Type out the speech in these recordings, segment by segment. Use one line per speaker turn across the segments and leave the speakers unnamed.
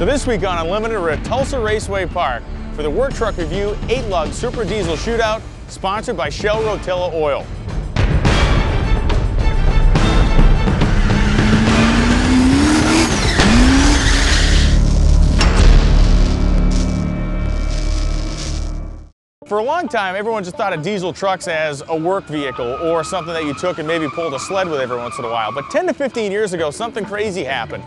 So this week on Unlimited, we're at Tulsa Raceway Park for the Work Truck Review 8-lug Super Diesel Shootout, sponsored by Shell ROTELLA Oil. For a long time, everyone just thought of diesel trucks as a work vehicle or something that you took and maybe pulled a sled with every once in a while. But 10 to 15 years ago, something crazy happened.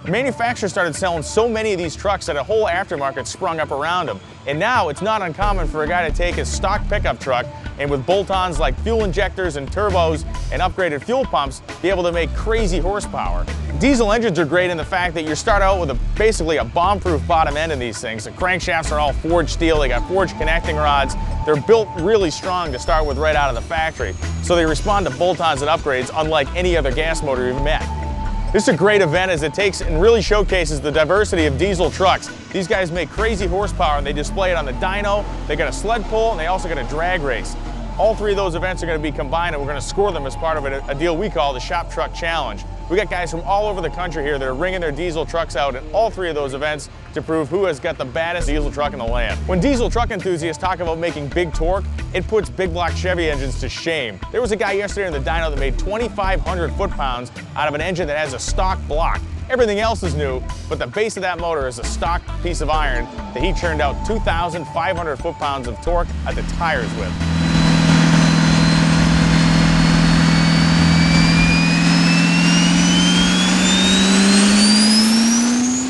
Manufacturers started selling so many of these trucks that a whole aftermarket sprung up around them. And now it's not uncommon for a guy to take his stock pickup truck and with bolt-ons like fuel injectors and turbos and upgraded fuel pumps, be able to make crazy horsepower. Diesel engines are great in the fact that you start out with basically a bomb-proof bottom end in these things. The crankshafts are all forged steel, they got forged connecting rods. They're built really strong to start with right out of the factory. So they respond to bolt-ons and upgrades unlike any other gas motor you've met. This is a great event as it takes and really showcases the diversity of diesel trucks. These guys make crazy horsepower and they display it on the dyno, they got a sled pull, and they also got a drag race. All three of those events are going to be combined and we're going to score them as part of a deal we call the Shop Truck Challenge. We got guys from all over the country here that are ringing their diesel trucks out in all three of those events to prove who has got the baddest diesel truck in the land. When diesel truck enthusiasts talk about making big torque, it puts big block Chevy engines to shame. There was a guy yesterday in the dyno that made 2,500 foot-pounds out of an engine that has a stock block. Everything else is new, but the base of that motor is a stock piece of iron that he churned out 2,500 foot-pounds of torque at the tires with.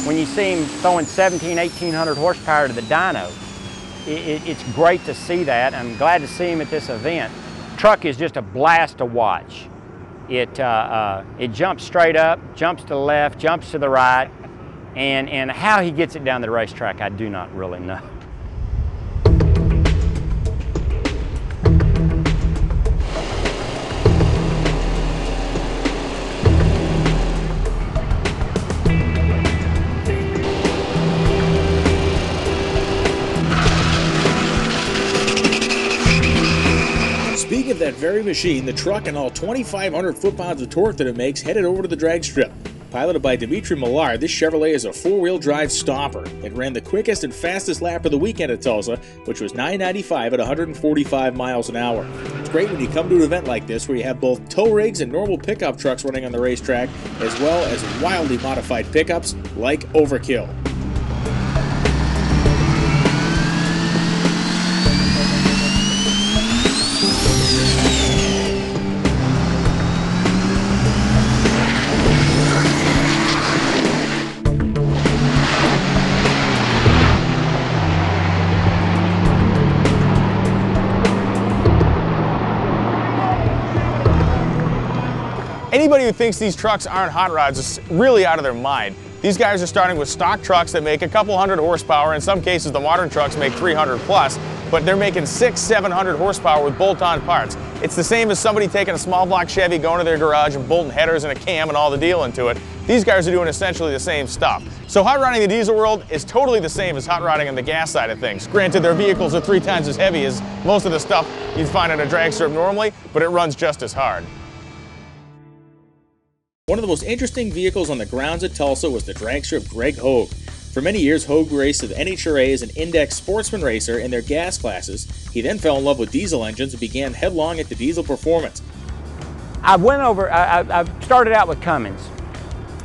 When you see him throwing 1,800 horsepower to the dyno, it's great to see that. I'm glad to see him at this event. Truck is just a blast to watch. It jumps straight up, jumps to the left, jumps to the right, and how he gets it down the racetrack, I do not really know.
Speaking of that very machine, the truck and all 2,500 foot-pounds of torque that it makes headed over to the drag strip. Piloted by Dimitri Millard, this Chevrolet is a four-wheel drive stomper. It ran the quickest and fastest lap of the weekend at Tulsa, which was 9:95 at 145 miles an hour. It's great when you come to an event like this where you have both tow rigs and normal pickup trucks running on the racetrack, as well as wildly modified pickups like Overkill.
Anybody who thinks these trucks aren't hot rods is really out of their mind. These guys are starting with stock trucks that make a couple hundred horsepower. In some cases, the modern trucks make 300 plus, but they're making 600-700 horsepower with bolt-on parts. It's the same as somebody taking a small block Chevy, going to their garage and bolting headers and a cam and all the deal into it. These guys are doing essentially the same stuff. So hot rodding the diesel world is totally the same as hot rodding on the gas side of things. Granted, their vehicles are 3 times as heavy as most of the stuff you'd find on a drag strip normally, but it runs just as hard.
One of the most interesting vehicles on the grounds at Tulsa was the drag strip Greg Hogue. For many years, Hogue raced at the NHRA as an index sportsman racer in their gas classes. He then fell in love with diesel engines and began headlong at the diesel performance.
I started out with Cummins,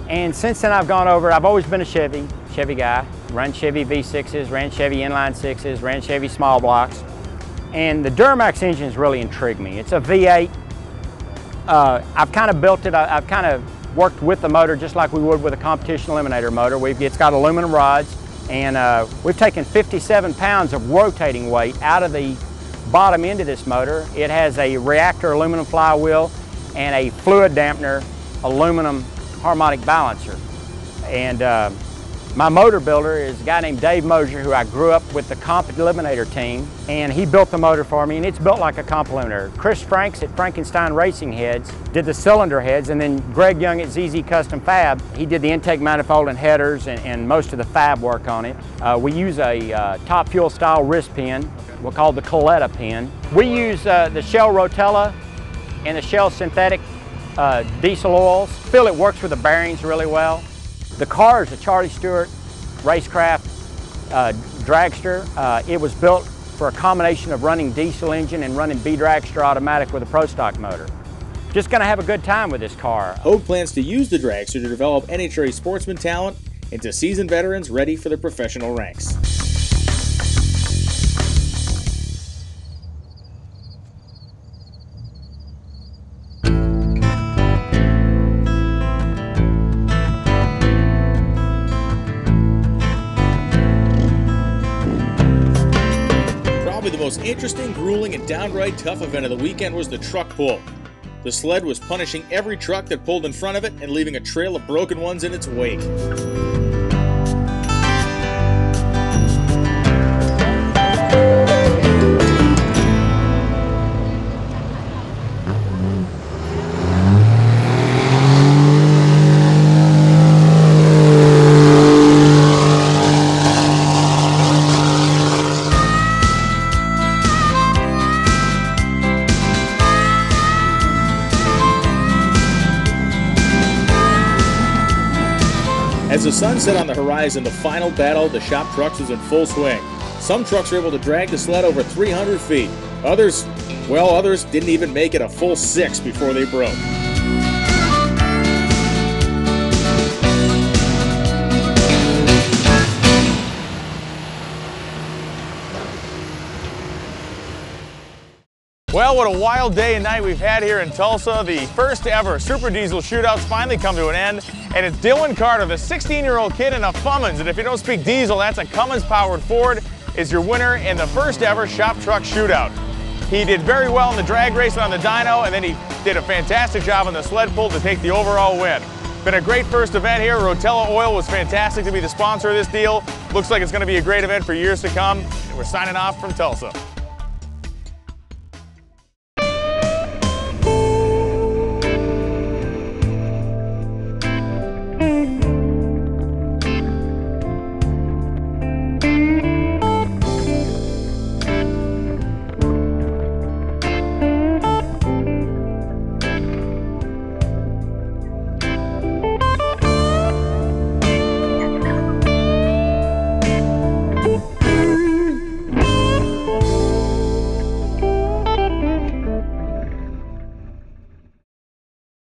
and since then I've gone over. I've always been a Chevy guy. Run Chevy V6s, ran Chevy inline 6s, ran Chevy small blocks, and the Duramax engines really intrigue me. It's a V8. I've kind of built it. I've kind of worked with the motor just like we would with a competition eliminator motor. It's got aluminum rods, and we've taken 57 pounds of rotating weight out of the bottom end of this motor. It has a reactor aluminum flywheel and a fluid dampener aluminum harmonic balancer. And my motor builder is a guy named Dave Mosier, who I grew up with the comp eliminator team, and he built the motor for me, and it's built like a comp eliminator. Chris Franks at Frankenstein Racing Heads did the cylinder heads, and then Greg Young at ZZ Custom Fab, he did the intake manifold and headers and most of the fab work on it. We use a Top Fuel style wrist pin, we'll call the Coletta pin. We use the Shell ROTELLA and the Shell synthetic diesel oils. Feel it works with the bearings really well. The car is a Charlie Stewart racecraft dragster. It was built for a combination of running diesel engine and running B-Dragster automatic with a Pro Stock motor. Just gonna have a good time with this car.
Hogue plans to use the dragster to develop NHRA sportsman talent into seasoned veterans ready for the professional ranks. Probably the most interesting, grueling, and downright tough event of the weekend was the truck pull. The sled was punishing every truck that pulled in front of it and leaving a trail of broken ones in its wake. As the sun set on the horizon, the final battle of the shop trucks was in full swing. Some trucks were able to drag the sled over 300 feet. Others didn't even make it a full 6 before they broke.
Well, what a wild day and night we've had here in Tulsa. The first ever Super Diesel Shootouts finally come to an end, and it's Dylan Carter, the 16-year-old kid in a Cummins, and if you don't speak diesel, that's a Cummins-powered Ford, is your winner in the first ever shop truck shootout. He did very well in the drag race and on the dyno, and then he did a fantastic job on the sled pull to take the overall win. Been a great first event here. Rotella Oil was fantastic to be the sponsor of this deal. Looks like it's going to be a great event for years to come. And we're signing off from Tulsa.